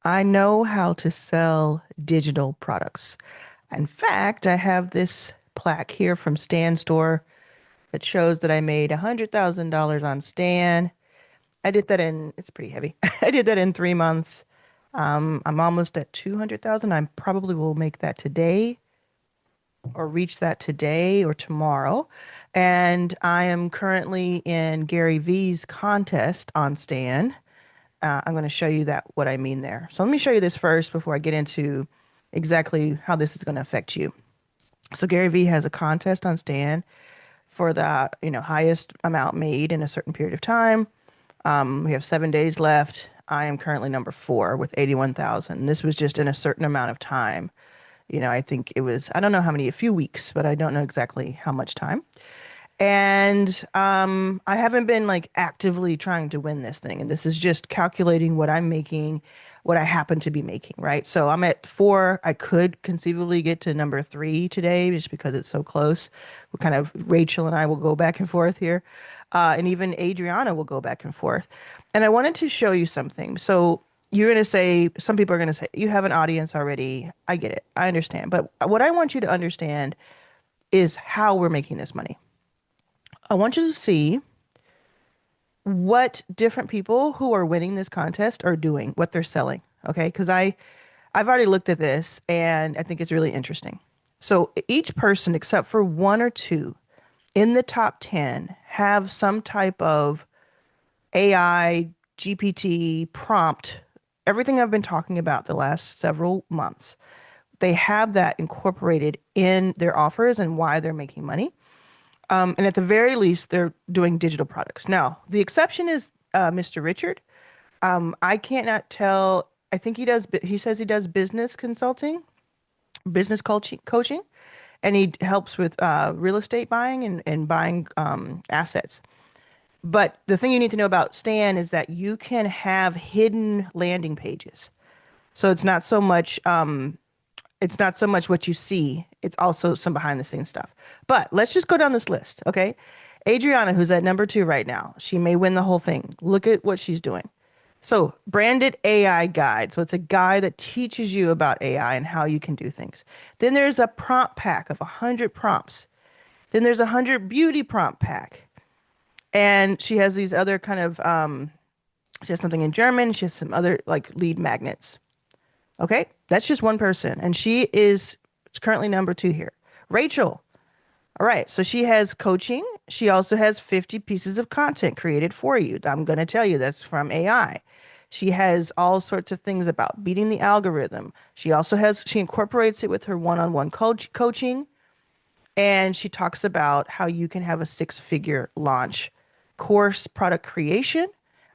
I know how to sell digital products. In fact, I have this plaque here from Stan Store that shows that I made $100,000 on Stan. I did that it's pretty heavy. I did that in 3 months. I'm almost at 200,000. I probably will make that today or reach that today or tomorrow. And I am currently in Gary V's contest on Stan. I'm going to show you that what I mean there. So let me show you this first before I get into exactly how this is going to affect you. So Gary Vee has a contest on Stan for the highest amount made in a certain period of time. We have 7 days left. I am currently number four with 81,000. This was just in a certain amount of time. I think it was, I don't know how many, a few weeks, but I don't know exactly how much time. And I haven't been like actively trying to win this thing. And this is just calculating what I'm making, what I happen to be making, right? So I'm at four. I could conceivably get to number three today just because it's so close. We're kind of, Rachel and I will go back and forth here. And even Adriana will go back and forth. And I wanted to show you something. So you're going to say, some people are going to say, you have an audience already. I get it. I understand. But what I want you to understand is how we're making this money. I want you to see what different people who are winning this contest are doing, what they're selling. Okay. Because I've already looked at this and I think it's really interesting. So each person, except for one or two in the top 10, have some type of AI, GPT, prompt, everything I've been talking about the last several months. They have that incorporated in their offers and why they're making money. And at the very least, they're doing digital products. Now, the exception is Mr. Richard. I cannot tell. I think he does. He says he does business consulting, business coaching, and he helps with real estate buying and buying assets. But the thing you need to know about Stan is that you can have hidden landing pages. So it's not so much what you see, it's also some behind the scenes stuff. But let's just go down this list, okay? Adriana, who's at number two right now, she may win the whole thing. Look at what she's doing. So, branded AI guide. So, it's a guide that teaches you about AI and how you can do things. Then there's a prompt pack of 100 prompts. Then there's a 100 beauty prompt pack. And she has these other kind of, she has something in German. She has some other like lead magnets. Okay, that's just one person, and she is currently number two here. Rachel. All right, so she has coaching. She also has 50 pieces of content created for you. I'm going to tell you that's from AI. She has all sorts of things about beating the algorithm. She incorporates it with her one-on-one coaching, and she talks about how you can have a six-figure launch course product creation.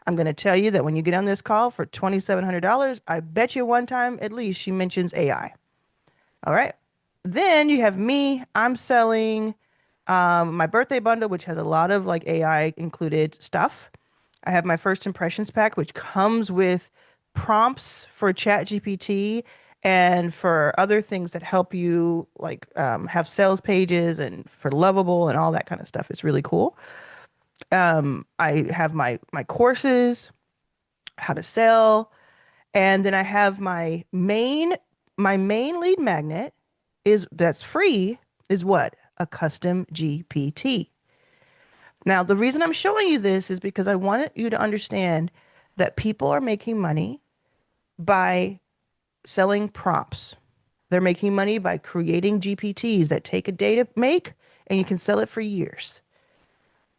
I'm going to tell you that when you get on this call for $2,700, I bet you one time at least she mentions AI. All right. Then you have me. I'm selling my birthday bundle, which has a lot of like AI included stuff. I have my first impressions pack, which comes with prompts for ChatGPT and for other things that help you like have sales pages and for Lovable and all that kind of stuff. It's really cool. I have my courses, how to sell, and then I have my main lead magnet is that's free is what? A custom GPT. Now, the reason I'm showing you this is because I wanted you to understand that people are making money by selling prompts. They're making money by creating GPTs that take a day to make and you can sell it for years.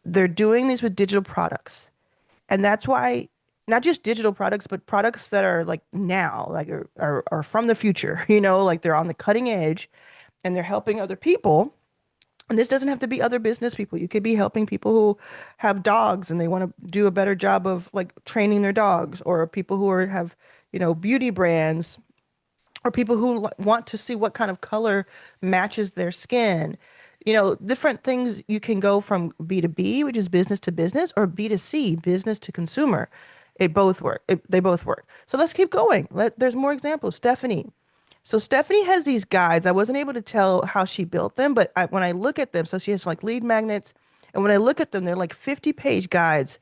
They're doing these with digital products. And that's why not just digital products, but products that are like now, like are from the future, like they're on the cutting edge and they're helping other people. And this doesn't have to be other business people. You could be helping people who have dogs and they want to do a better job of like training their dogs, or people who have, beauty brands, or people who want to see what kind of color matches their skin. Different things. You can go from B2B, which is business to business, or B2C, business to consumer. They both work. So let's keep going. There's more examples. Stephanie. So Stephanie has these guides. I wasn't able to tell how she built them, but when I look at them, so she has like lead magnets, and when I look at them, they're like 50-page guides.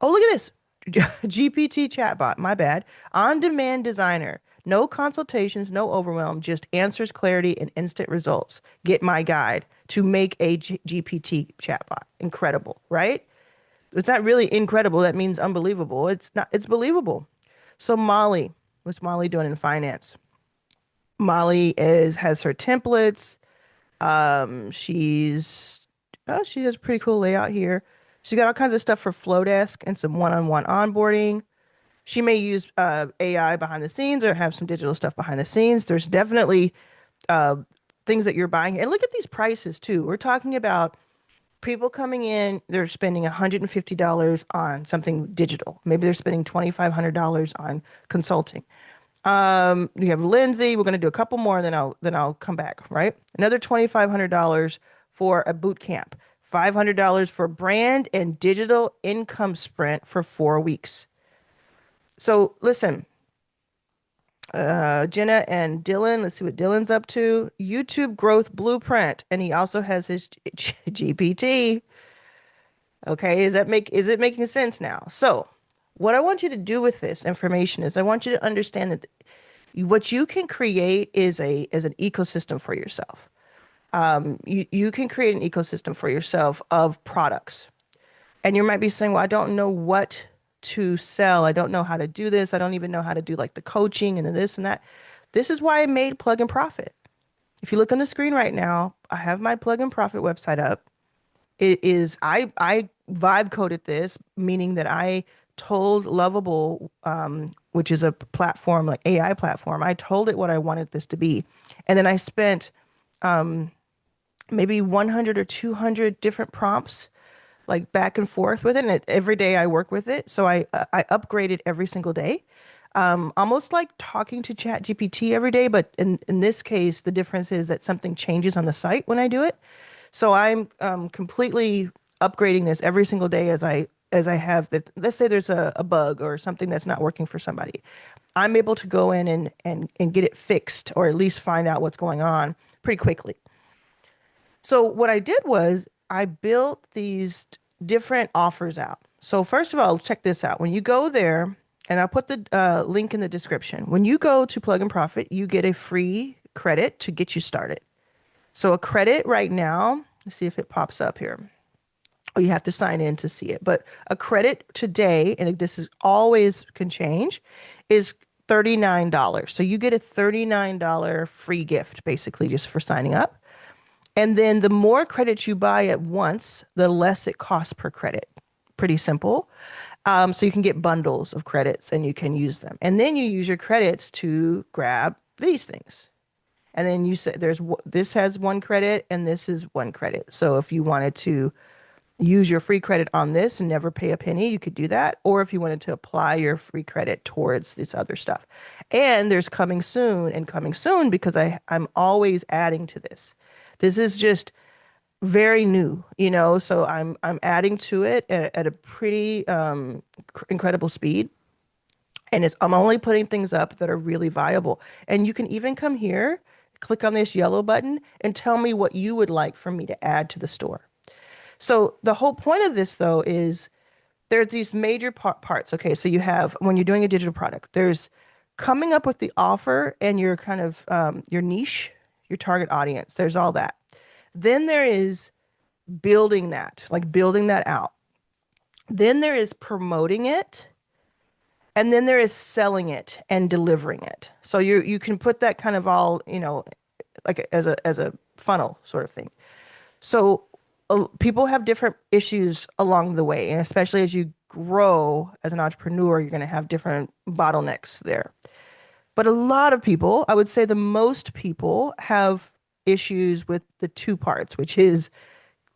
Oh, look at this. GPT chatbot, my bad. On-demand designer. No consultations, no overwhelm, just answers, clarity, and instant results. Get my guide to make a GPT chatbot. Incredible, right? It's not really incredible. That means unbelievable. It's not, it's believable. So Molly, what's Molly doing in finance? Molly has her templates. She's she has a pretty cool layout here. She's got all kinds of stuff for Flowdesk and some one-on-one onboarding. She may use AI behind the scenes or have some digital stuff behind the scenes. There's definitely uh, things that you're buying. And look at these prices too. We're talking about people coming in, they're spending $150 on something digital. Maybe they're spending $2,500 on consulting. We have Lindsay. We're going to do a couple more, and then I'll come back. Right, another $2,500 for a boot camp. $500 for brand and digital income sprint for 4 weeks. So listen, Jenna and Dylan. Let's see what Dylan's up to. YouTube growth blueprint, and he also has his GPT. Okay, is it making sense now? So, what I want you to do with this information is I want you to understand that what you can create is an ecosystem for yourself. You can create an ecosystem for yourself of products. And you might be saying, well, I don't know what to sell. I don't know how to do this. I don't even know how to do like the coaching and the this and that. This is why I made Plug and Profit. If you look on the screen right now, I have my Plug and Profit website up. It is I vibe coded this, meaning that I told Lovable, which is a platform like AI platform, I told it what I wanted this to be, and then I spent maybe 100 or 200 different prompts, like back and forth with it. And every day I work with it, so I upgrade it every single day, almost like talking to Chat GPT every day. But in this case, the difference is that something changes on the site when I do it. So I'm completely upgrading this every single day as I have the, let's say there's a bug or something that's not working for somebody. I'm able to go in and get it fixed or at least find out what's going on pretty quickly. So what I did was I built these different offers out. So first of all, check this out. When you go there, and I'll put the link in the description. When you go to Plug and Profit, you get a free credit to get you started. So a credit right now, let's see if it pops up here. Oh, you have to sign in to see it. But a credit today, and this is always can change, is $39. So you get a $39 free gift basically just for signing up. And then the more credits you buy at once, the less it costs per credit. Pretty simple. So you can get bundles of credits and you can use them. And then you use your credits to grab these things. And then you say this has one credit and this is one credit. So if you wanted to use your free credit on this and never pay a penny, you could do that. Or if you wanted to apply your free credit towards this other stuff. And there's coming soon because I'm always adding to this. This is just very new, so I'm adding to it at a pretty incredible speed. And I'm only putting things up that are really viable. And you can even come here, click on this yellow button, and tell me what you would like for me to add to the store. So the whole point of this, though, is there's these major parts. Okay, so you have, when you're doing a digital product, there's coming up with the offer and your kind of your niche, your target audience. There's all that. Then there is building that, like building that out. Then there is promoting it. And then there is selling it and delivering it. So you can put that kind of all, like as a funnel sort of thing. So people have different issues along the way, and especially as you grow as an entrepreneur, you're going to have different bottlenecks there. But a lot of people, I would say the most people have issues with the two parts, which is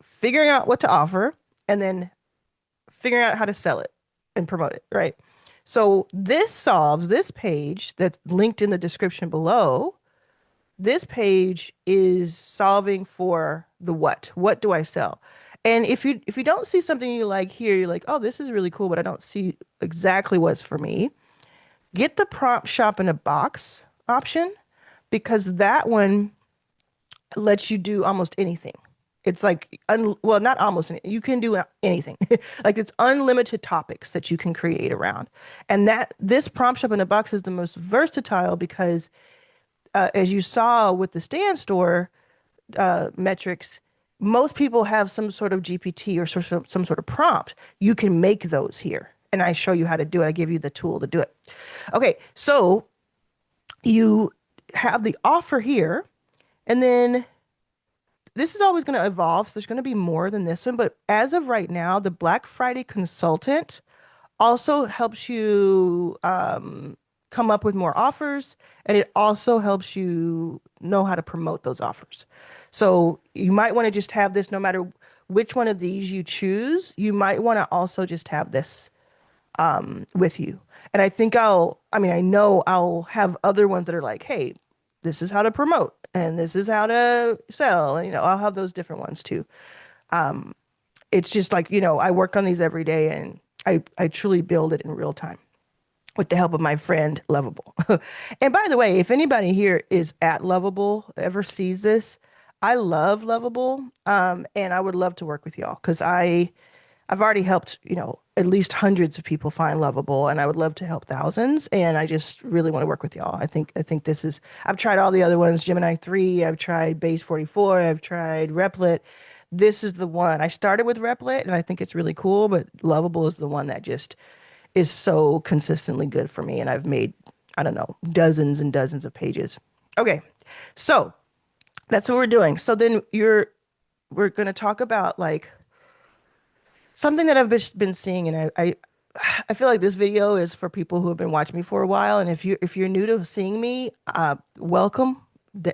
figuring out what to offer and then figuring out how to sell it and promote it, right? So this solves this page that's linked in the description below. This page is solving for the what. What do I sell? And if you don't see something you like here, you're like, oh, this is really cool, but I don't see exactly what's for me. Get the prompt shop in a box option because that one lets you do almost anything. It's like well, not almost you can do anything. Like it's unlimited topics that you can create around. And that this prompt shop in a box is the most versatile because as you saw with the stand store metrics, most people have some sort of GPT or some sort of prompt. You can make those here. And I show you how to do it. I give you the tool to do it. Okay, so you have the offer here, and then this is always going to evolve. So there's going to be more than this one. But as of right now, the Black Friday consultant also helps you come up with more offers, and it also helps you know how to promote those offers. So you might want to just have this no matter which one of these you choose. You might want to also just have this with you. And I think I mean, I know I'll have other ones that are like, hey, this is how to promote and this is how to sell. And, I'll have those different ones too. It's just like, I work on these every day and I truly build it in real time with the help of my friend Lovable. And by the way, if anybody here is at Lovable, ever sees this, I love Lovable. And I would love to work with y'all because I've already helped, at least hundreds of people find Lovable, and I would love to help thousands. And I just really want to work with y'all. I think this is, I've tried all the other ones, Gemini 3, I've tried Base 44, I've tried Replit. This is the one. I started with Replit and I think it's really cool, but Lovable is the one that just is so consistently good for me. And I've made, I don't know, dozens and dozens of pages. Okay. So that's what we're doing. So then we're going to talk about like something that I've been seeing, and I feel like this video is for people who have been watching me for a while. And if you're new to seeing me, welcome.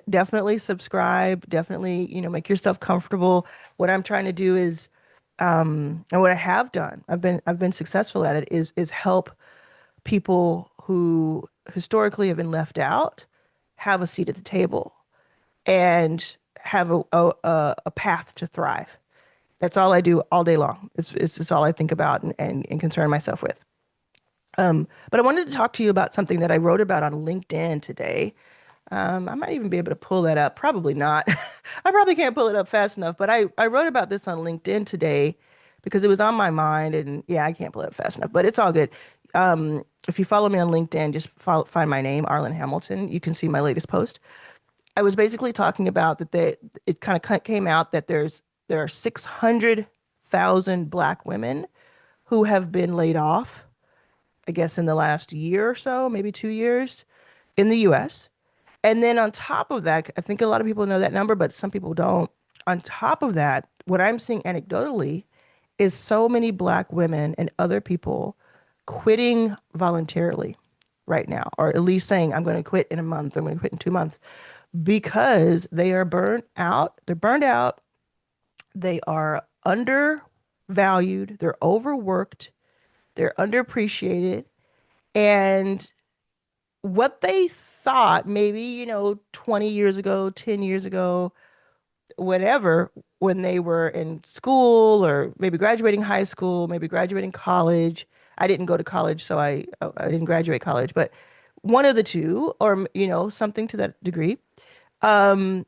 Definitely subscribe. Definitely, make yourself comfortable. What I'm trying to do is, and what I have done, I've been successful at it, is help people who historically have been left out have a seat at the table and have a path to thrive. That's all I do all day long. It's just all I think about and concern myself with. But I wanted to talk to you about something that I wrote about on LinkedIn today. I might even be able to pull that up. Probably not. I probably can't pull it up fast enough, but I wrote about this on LinkedIn today because it was on my mind. And yeah, I can't pull it up fast enough, but it's all good. If you follow me on LinkedIn, just find my name, Arlan Hamilton. You can see my latest post. I was basically talking about that it kind of came out that there are 600,000 Black women who have been laid off, I guess in the last year or so, maybe 2 years in the US. And then on top of that, I think a lot of people know that number, but some people don't. On top of that, what I'm seeing anecdotally is so many Black women and other people quitting voluntarily right now, or at least saying, I'm going to quit in a month, I'm going to quit in 2 months, because they are burnt out. They're burned out. They are undervalued. They're overworked. They're underappreciated. And what they thought maybe, 20 years ago, 10 years ago, whatever, when they were in school or maybe graduating high school, maybe graduating college. I didn't go to college, so I didn't graduate college, but one of the two, or, something to that degree. Um,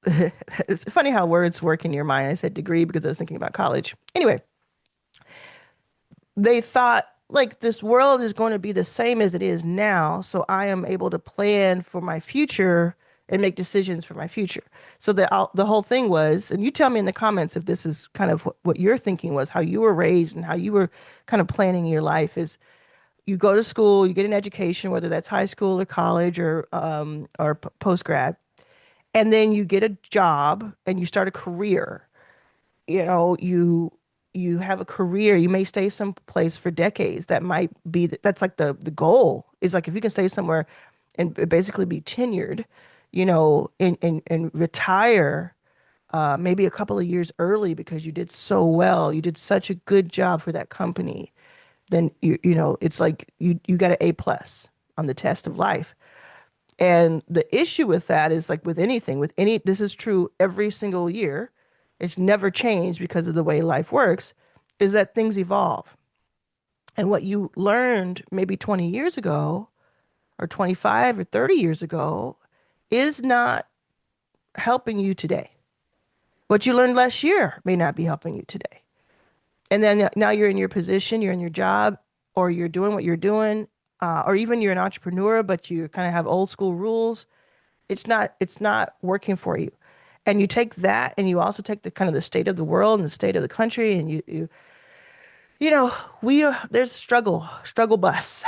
it's funny how words work in your mind. I said degree because I was thinking about college. Anyway, they thought like this world is going to be the same as it is now, so I am able to plan for my future and make decisions for my future. So the whole thing was, and you tell me in the comments if this is kind of what your thinking was, how you were raised and how you were kind of planning your life is you go to school, you get an education, whether that's high school or college or post grad, and then you get a job and you start a career. You have a career, you may stay someplace for decades. That might be that's like the goal is like if you can stay somewhere and basically be tenured, and retire maybe a couple of years early because you did so well, you did such a good job for that company, then it's like you got an A+ on the test of life. And the issue with that is like with anything, this is true every single year. It's never changed because of the way life works, is that things evolve. And what you learned maybe 20 years ago or 25 or 30 years ago is not helping you today. What you learned last year may not be helping you today. And then now you're in your position, you're in your job, or you're doing what you're doing, or even you're an entrepreneur, but you kind of have old school rules. It's not working for you. And you take that and you also take the kind of the state of the world and the state of the country and you know, there's struggle bus.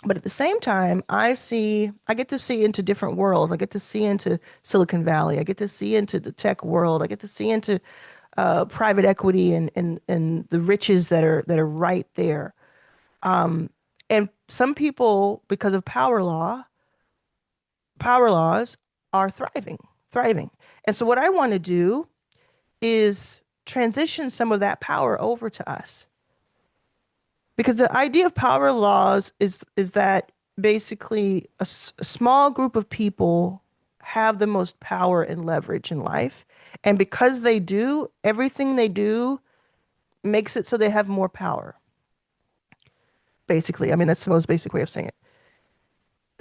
But at the same time, I get to see into different worlds. I get to see into Silicon Valley. I get to see into the tech world. I get to see into private equity and the riches that are right there. And some people, because of power laws are thriving. And so what I want to do is transition some of that power over to us. Because the idea of power laws is that basically a small group of people have the most power and leverage in life. And because they do, everything they do makes it so they have more power. Basically, I mean that's the most basic way of saying it.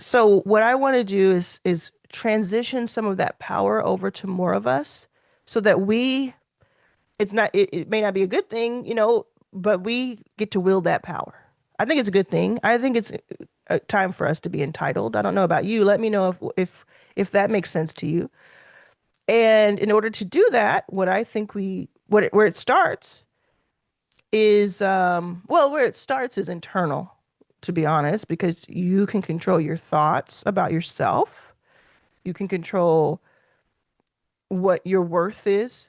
So what I want to do is transition some of that power over to more of us so that it may not be a good thing, but we get to wield that power. I think it's a good thing. I think it's a time for us to be entitled. I don't know about you. Let me know if that makes sense to you. And in order to do that, what I think where it starts is where it starts is internal, to be honest, because you can control your thoughts about yourself. You can control what your worth is,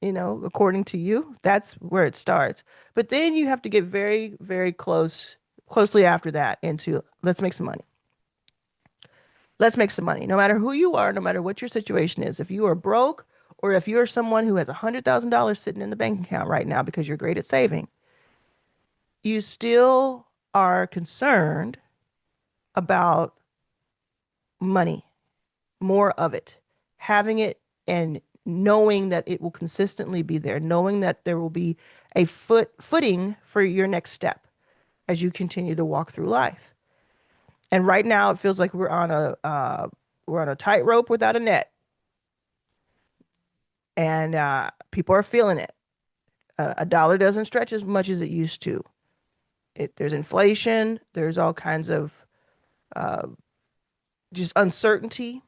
according to you. That's where it starts. But then you have to get very, very closely after that into let's make some money. Let's make some money. No matter who you are, no matter what your situation is, if you are broke or if you're someone who has $100,000 sitting in the bank account right now because you're great at saving, you still are concerned about money, more of it, having it and knowing that it will consistently be there, knowing that there will be a footing for your next step as you continue to walk through life. And right now it feels like we're on a tightrope without a net, and people are feeling it. A dollar doesn't stretch as much as it used to. There's inflation. There's all kinds of uh, just uncertainty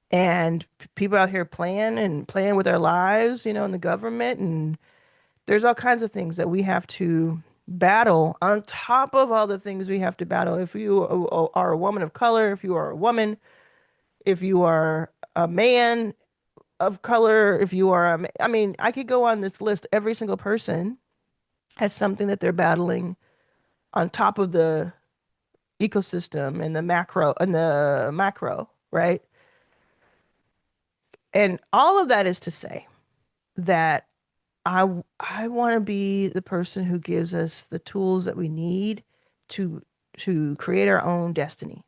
and people out here playing with their lives, in the government. And there's all kinds of things that we have to battle on top of all the things we have to battle. If you are a woman of color, if you are a woman, if you are a man of color, if you are, I mean, I could go on this list. Every single person has something that they're battling on top of the ecosystem and the macro, right? And all of that is to say that I want to be the person who gives us the tools that we need to to create our own destiny,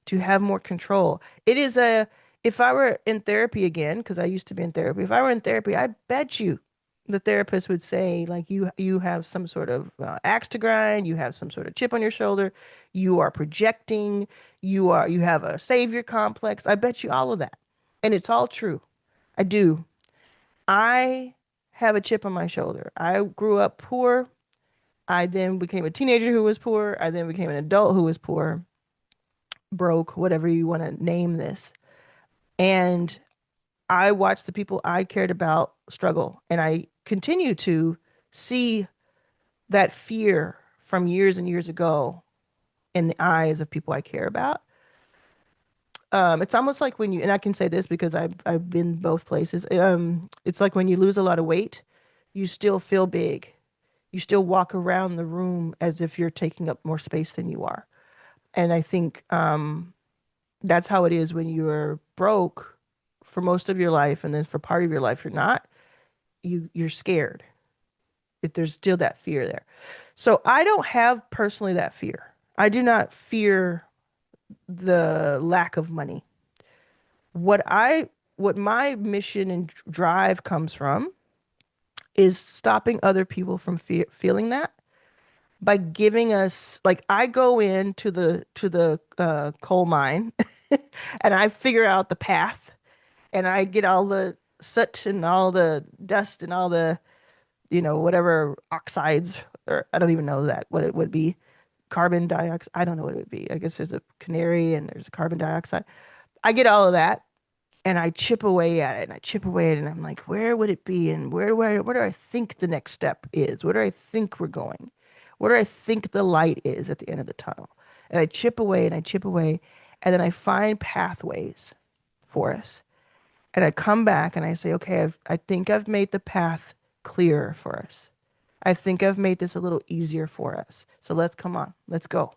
to have more control. If I were in therapy again, because I used to be in therapy, if I were in therapy, I bet you the therapist would say, like, you have some sort of axe to grind, you have some sort of chip on your shoulder, you are projecting, you have a savior complex. I bet you all of that. And it's all true. I do. I have a chip on my shoulder. I grew up poor. I then became a teenager who was poor. I then became an adult who was poor, broke, whatever you want to name this. And I watched the people I cared about struggle. And I continue to see that fear from years and years ago in the eyes of people I care about. It's almost like when and I can say this because I've been both places. It's like when you lose a lot of weight, you still feel big. You still walk around the room as if you're taking up more space than you are. And I think that's how it is when you're broke for most of your life, and then for part of your life you're not. You're scared. There's still that fear there. So I don't have personally that fear. I do not fear the lack of money. What my mission and drive comes from is stopping other people from feeling that by giving us, like, I go into the coal mine and I figure out the path and I get all the soot and all the dust and all the, whatever oxides, or I don't even know that what it would be. Carbon dioxide. I don't know what it would be. I guess there's a canary and there's a carbon dioxide. I get all of that and I chip away at it and I chip away at it and I'm like, where would it be? And where do I think the next step is? Where do I think we're going? Where do I think the light is at the end of the tunnel? And I chip away and I chip away and then I find pathways for us. And I come back and I say, okay, I think I've made the path clearer for us. I think I've made this a little easier for us. So let's come on, let's go.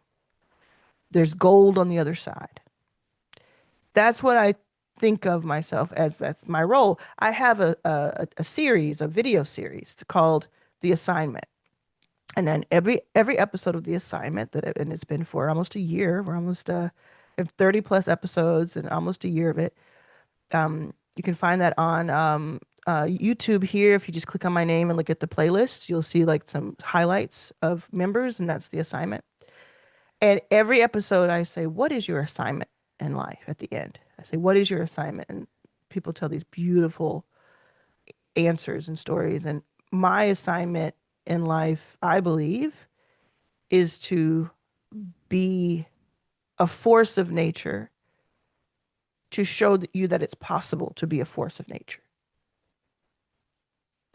There's gold on the other side. That's what I think of myself as. That's my role. I have a series, a video series called The Assignment. And then every episode of The Assignment and it's been for almost a year. We're almost have 30 plus episodes and almost a year of it. You can find that on YouTube here. If you just click on my name and look at the playlist, you'll see like some highlights of members, and that's The Assignment. And every episode, I say, what is your assignment in life at the end? I say, what is your assignment? And people tell these beautiful answers and stories. And my assignment in life, I believe, is to be a force of nature to show you that it's possible to be a force of nature.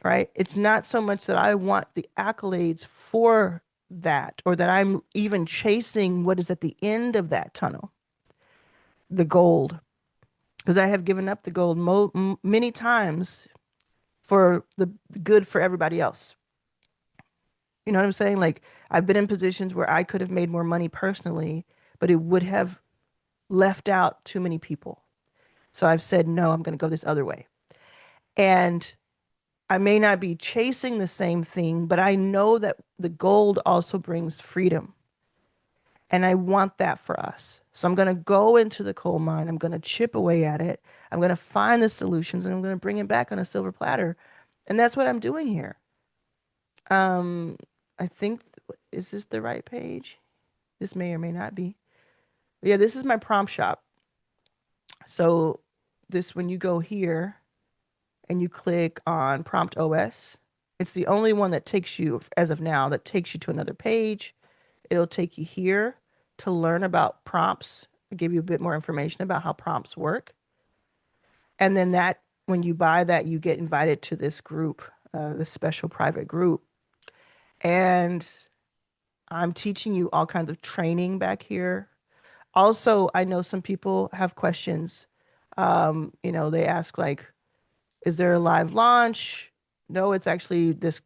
Right? It's not so much that I want the accolades for that or that I'm even chasing what is at the end of that tunnel, the gold, because I have given up the gold many times for the good for everybody else. You know what I'm saying? Like I've been in positions where I could have made more money personally, but it would have left out too many people. So I've said, no, I'm going to go this other way. And I may not be chasing the same thing, but I know that the gold also brings freedom. And I want that for us. So I'm going to go into the coal mine. I'm going to chip away at it. I'm going to find the solutions and I'm going to bring it back on a silver platter. And that's what I'm doing here. Um, I think, is this the right page? This may or may not be. But yeah, this is my prompt shop. So this, when you go here and you click on Prompt OS, it's the only one that takes you, as of now, that takes you to another page. It'll take you here to learn about prompts. I'll give you a bit more information about how prompts work. And then that, when you buy that, you get invited to this group, this special private group. And I'm teaching you all kinds of training back here. Also, I know some people have questions. They ask like, is there a live launch? No, it's actually this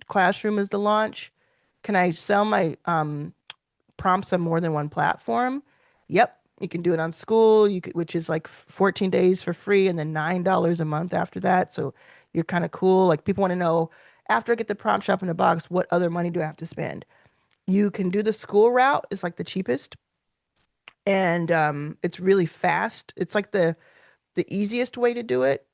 classroom is the launch. Can I sell my prompts on more than one platform? Yep, you can do it on school, which is like 14 days for free and then $9 a month after that. So you're kind of cool. Like people want to know, after I get the prompt shop in the box, what other money do I have to spend? You can do the school route. It's like the cheapest. And it's really fast. It's like the easiest way to do it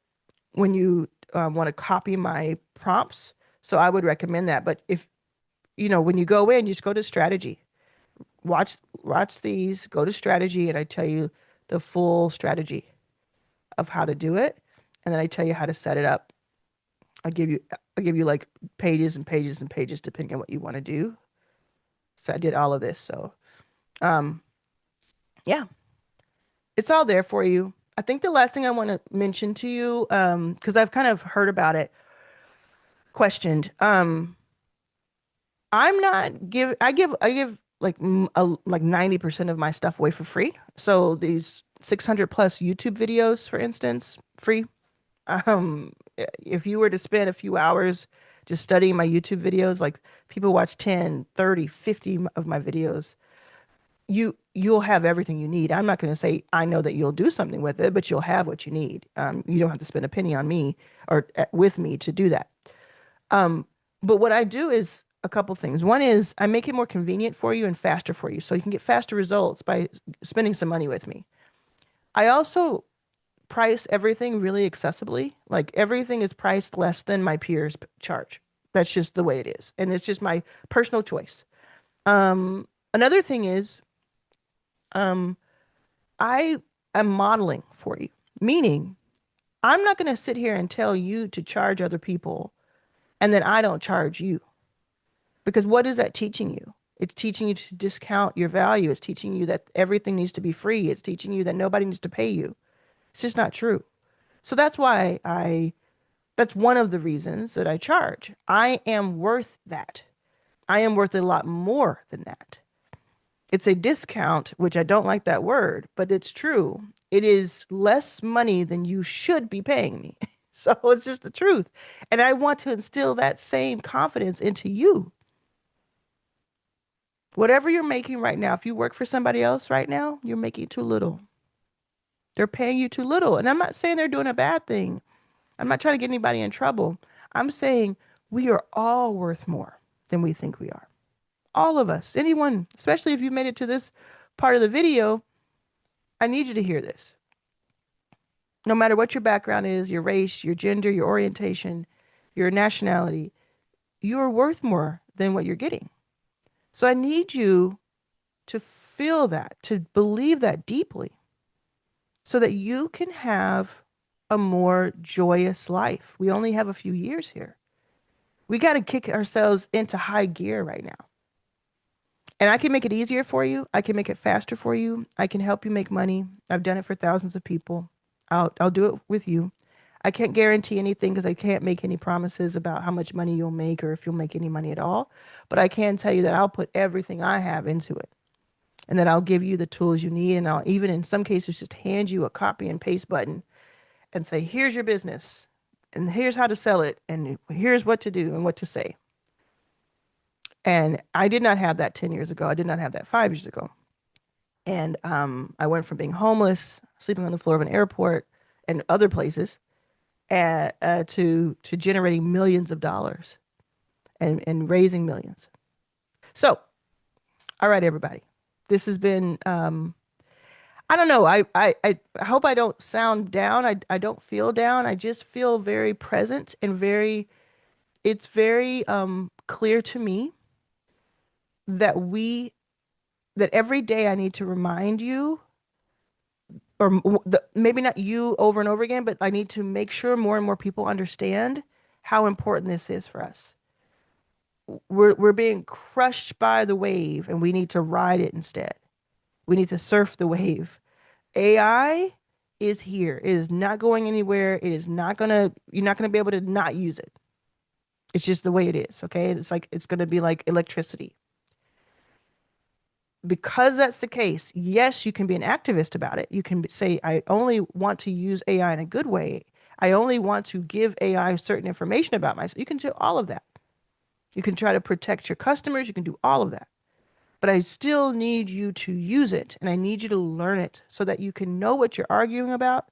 when you want to copy my prompts. So I would recommend that. But if, when you go in, you just go to strategy, watch these, go to strategy, and I tell you the full strategy of how to do it. And then I tell you how to set it up. I'll give you like pages and pages and pages depending on what you want to do. So I did all of this. So, um, yeah, it's all there for you. I think the last thing I want to mention to you, because I've kind of heard about it, questioned. I'm not give. I give like like 90% of my stuff away for free. So these 600 plus YouTube videos, for instance, free. If you were to spend a few hours just studying my YouTube videos, like people watch 10, 30, 50 of my videos, you'll have everything you need. I'm not going to say I know that you'll do something with it, but you'll have what you need. You don't have to spend a penny on me or with me to do that. Um, but what I do is a couple things. One is I make it more convenient for you and faster for you, so you can get faster results by spending some money with me. I also price everything really accessibly. Like everything is priced less than my peers charge. That's just the way it is, and it's just my personal choice. Another thing is, um, I am modeling for you, meaning I'm not going to sit here and tell you to charge other people and then I don't charge you. Because what is that teaching you? It's teaching you to discount your value. It's teaching you that everything needs to be free. It's teaching you that nobody needs to pay you. It's just not true. So that's one of the reasons that I charge. I am worth that. I am worth a lot more than that. It's a discount, which I don't like that word, but it's true. It is less money than you should be paying me. So it's just the truth. And I want to instill that same confidence into you. Whatever you're making right now, if you work for somebody else right now, you're making too little. They're paying you too little. And I'm not saying they're doing a bad thing. I'm not trying to get anybody in trouble. I'm saying we are all worth more than we think we are. All of us, anyone, especially if you made it to this part of the video, I need you to hear this. No matter what your background is, your race, your gender, your orientation, your nationality, you're worth more than what you're getting. So I need you to feel that, to believe that deeply, so that you can have a more joyous life. We only have a few years here. We got to kick ourselves into high gear right now. And I can make it easier for you. I can make it faster for you. I can help you make money. I've done it for thousands of people. I'll do it with you. I can't guarantee anything because I can't make any promises about how much money you'll make or if you'll make any money at all. But I can tell you that I'll put everything I have into it and that I'll give you the tools you need. And I'll even in some cases just hand you a copy and paste button and say, here's your business and here's how to sell it. And here's what to do and what to say. And I did not have that 10 years ago. I did not have that 5 years ago. And I went from being homeless, sleeping on the floor of an airport and other places, to generating millions of dollars and raising millions. So, all right, everybody. This has been, I don't know. I hope I don't sound down. I don't feel down. I just feel very present and it's very clear to me that that every day I need to remind you, or maybe not you over and over again, but I need to make sure more and more people understand how important this is for us. We're being crushed by the wave and we need to ride it instead. We need to surf the wave. AI is here. It is not going anywhere. You're not gonna be able to not use it. It's just the way it is, okay? It's gonna be like electricity. Because that's the case, yes, you can be an activist about it. You can say, I only want to use AI in a good way. I only want to give AI certain information about myself. You can do all of that. You can try to protect your customers. You can do all of that. But I still need you to use it and I need you to learn it so that you can know what you're arguing about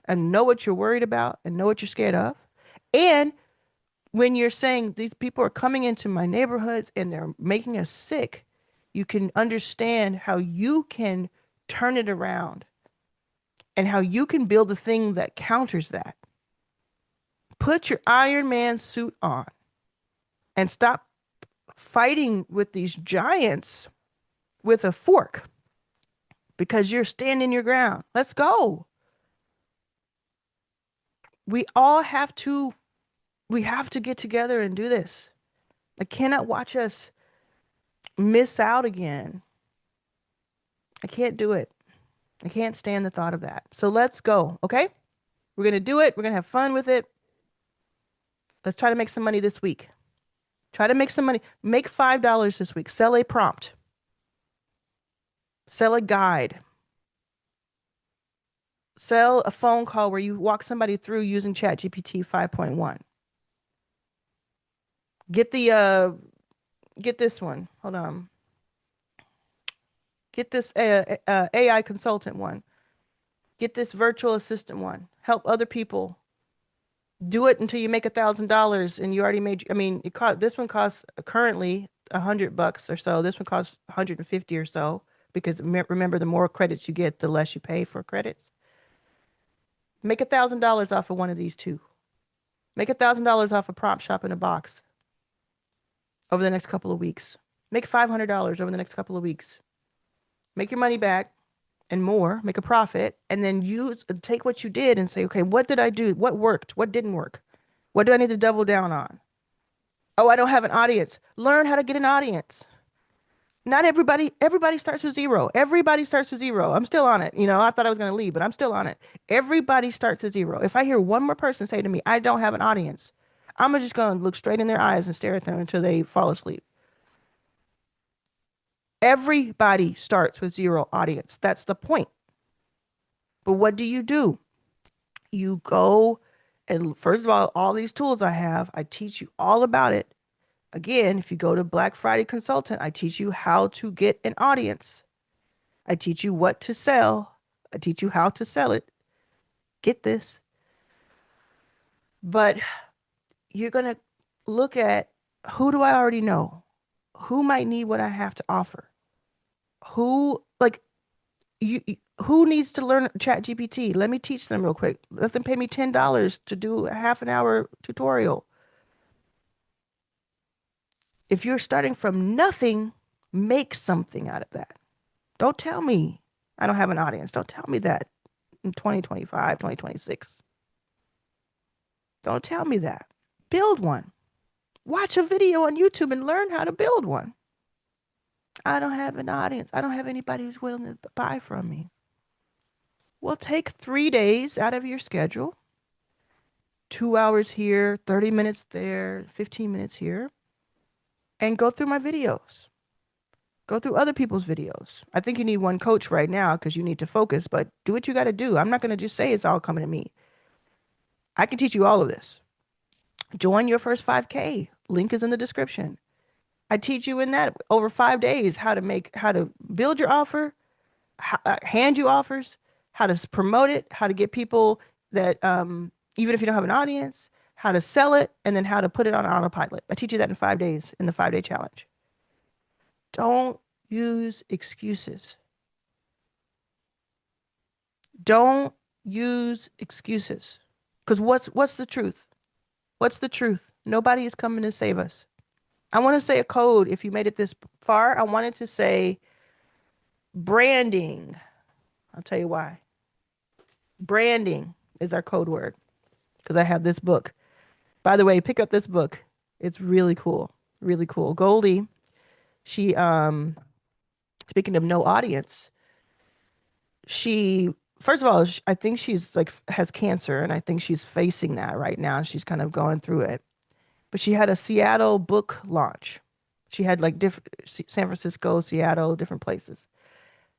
and know what you're worried about and know what you're scared of. And when you're saying these people are coming into my neighborhoods and they're making us sick, you can understand how you can turn it around and how you can build a thing that counters that. Put your Iron Man suit on and stop fighting with these giants with a fork because you're standing your ground. Let's go. We all we have to get together and do this. I cannot watch us miss out again. I can't do it. I can't stand the thought of that. So let's go, okay? We're going to do it. We're going to have fun with it. Let's try to make some money this week. Try to make some money. Make $5 this week. Sell a prompt. Sell a guide. Sell a phone call where you walk somebody through using ChatGPT 5.1. Get this one. Hold on. Get this AI consultant one. Get this virtual assistant one. Help other people. Do it until you make $1,000 and you already made, I mean, this one costs currently $100 or so. This one costs 150 or so because remember, the more credits you get, the less you pay for credits. Make $1,000 off of one of these two. Make $1,000 off a prompt shop in a box over the next couple of weeks. Make $500 over the next couple of weeks. Make your money back and more, make a profit, and then use take what you did and say, okay, what did I do? What worked? What didn't work? What do I need to double down on? Oh, I don't have an audience. Learn how to get an audience. Not everybody starts with zero. Everybody starts with zero. I'm still on it. I thought I was going to leave, but I'm still on it. Everybody starts at zero. If I hear one more person say to me, I don't have an audience, I'm just going to look straight in their eyes and stare at them until they fall asleep. Everybody starts with zero audience. That's the point. But what do? You go and first of all these tools I have, I teach you all about it. Again, if you go to Black Friday Consultant, I teach you how to get an audience. I teach you what to sell. I teach you how to sell it. Get this. But you're going to look at, who do I already know? Who might need what I have to offer? Who, like, who needs to learn Chat GPT? Let me teach them real quick. Let them pay me $10 to do a half an hour tutorial. If you're starting from nothing, make something out of that. Don't tell me I don't have an audience. Don't tell me that in 2025, 2026. Don't tell me that. Build one. Watch a video on YouTube and learn how to build one. I don't have an audience. I don't have anybody who's willing to buy from me. Well, take 3 days out of your schedule, 2 hours here, 30 minutes there, 15 minutes here, and go through my videos. Go through other people's videos. I think you need one coach right now because you need to focus, but do what you got to do. I'm not going to just say it's all coming to me. I can teach you all of this. Join your first 5K. Link is in the description. I teach you in that over 5 days how to build your offer, hand you offers, how to promote it, how to get people that, even if you don't have an audience, how to sell it, and then how to put it on autopilot. I teach you that in 5 days in the 5-day challenge. Don't use excuses. Don't use excuses. Because what's the truth? What's the truth? Nobody is coming to save us. I want to say a code. If you made it this far, I wanted to say branding. I'll tell you why. Branding is our code word because I have this book. By the way, pick up this book. It's really cool. Really cool. Goldie, she, speaking of no audience, first of all, I think she's like has cancer and I think she's facing that right now. She's kind of going through it. But she had a Seattle book launch. She had like different San Francisco, Seattle, different places.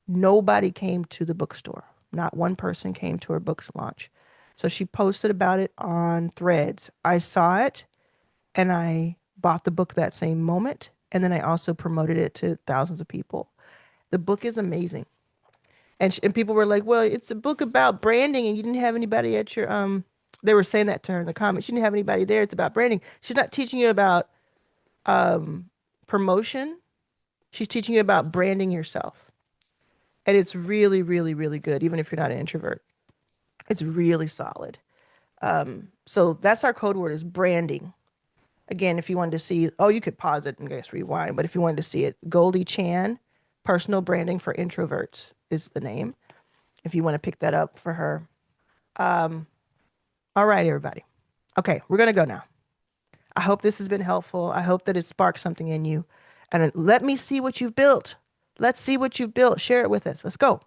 Nobody came to the bookstore. Not one person came to her book's launch. So she posted about it on Threads. I saw it and I bought the book that same moment. And then I also promoted it to thousands of people. The book is amazing. And people were like, well, it's a book about branding and you didn't have anybody at your, they were saying that to her in the comments. You didn't have anybody there. It's about branding. She's not teaching you about promotion. She's teaching you about branding yourself. And it's really, really, really good, even if you're not an introvert. It's really solid. So that's our code word is branding. Again, if you wanted to see, you could pause it and I guess rewind, but if you wanted to see it, Goldie Chan, Personal Branding for Introverts is the name. If you want to pick that up for her. All right, everybody. Okay, we're going to go now. I hope this has been helpful. I hope that it sparked something in you. And let me see what you've built. Let's see what you've built. Share it with us. Let's go.